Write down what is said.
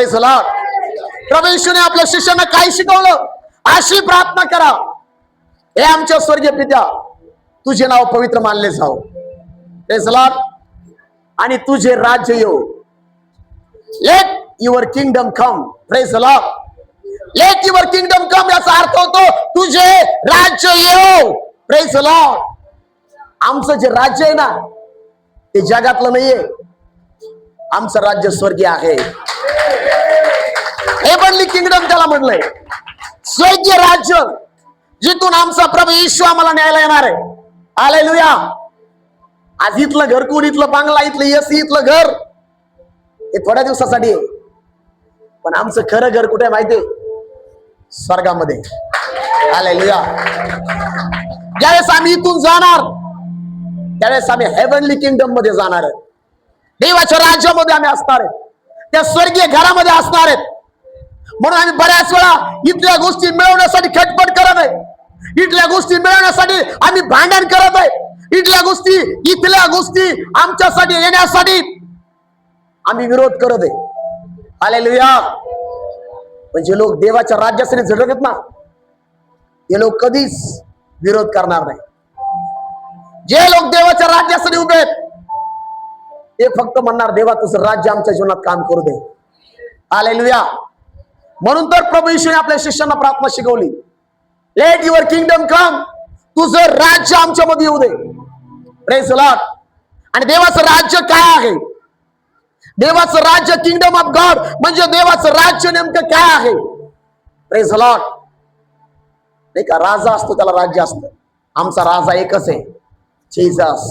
Praise the Lord. प्रभू येशूने आपल्या शिष्यांना काय शिकवलं? अशी प्रार्थना करा, हे आमच्या स्वर्गीय पित्या, तुझे नाव पवित्र मानले जाओ. Praise the Lord. आणि तुझे राज्य येऊ. Let your kingdom come. Praise the Lord. Let your kingdom come याचा अर्थ होतो तुझे राज्य येऊ. Praise the Lord. आमचं जे राज्य आहे ना ते जगातलं नाहीये, आमचं राज्य स्वर्गीय आहे. हेवनली किंगडम त्याला म्हणलंय, स्वर्गीय राज्य, जिथून आमचा प्रभू येशू आम्हाला न्यायला येणार आहे. हालेलुया. आज इथलं घर कोण, इथलं बांगला, इथलं एसी, इथलं घर हे थोड्या दिवसासाठी आहे, पण आमचं खरं घर कुठे माहितीये? स्वर्गामध्ये. हालेलुया. ज्यावेळेस आम्ही इथून जाणार त्यावेळेस आम्ही हेवनली किंगडम मध्ये जाणार आहे. देवाच्या राज्यामध्ये आम्ही असणार आहे, त्या स्वर्गीय घरामध्ये असणार आहेत. म्हणून आम्ही बऱ्याच वेळा इथल्या गोष्टी मिळवण्यासाठी खटपट करत आहे, इथल्या गोष्टी मिळवण्यासाठी आम्ही भांडण करत आहे, इथल्या गोष्टी आमच्यासाठी येण्यासाठी आम्ही विरोध करत आहे. हालेलुया. म्हणजे लोक देवाच्या राज्यासाठी झटत आहेत ना, ते लोक कधीच विरोध करणार नाही. जे लोक देवाच्या राज्यासाठी उभे आहेत ते फक्त म्हणणार, देवा तुझं राज्य आमच्या जीवनात काम करू दे. हालेलुया. म्हणून तर प्रभू येशूने आपल्या शिष्यांना प्रार्थना शिकवली, लेट युअर किंगडम कम. तुझं राज्य आमच्यामध्ये येऊ दे. Praise the Lord. आणि देवाचं राज्य काय आहे? देवाचं राज्य, किंगडम ऑफ गॉड म्हणजे देवाचं राज्य नेमकं काय आहे? Praise the Lord. नाही का, राजा असतो त्याला राज्य असतं. आमचा राजा एकच आहे, जीसस.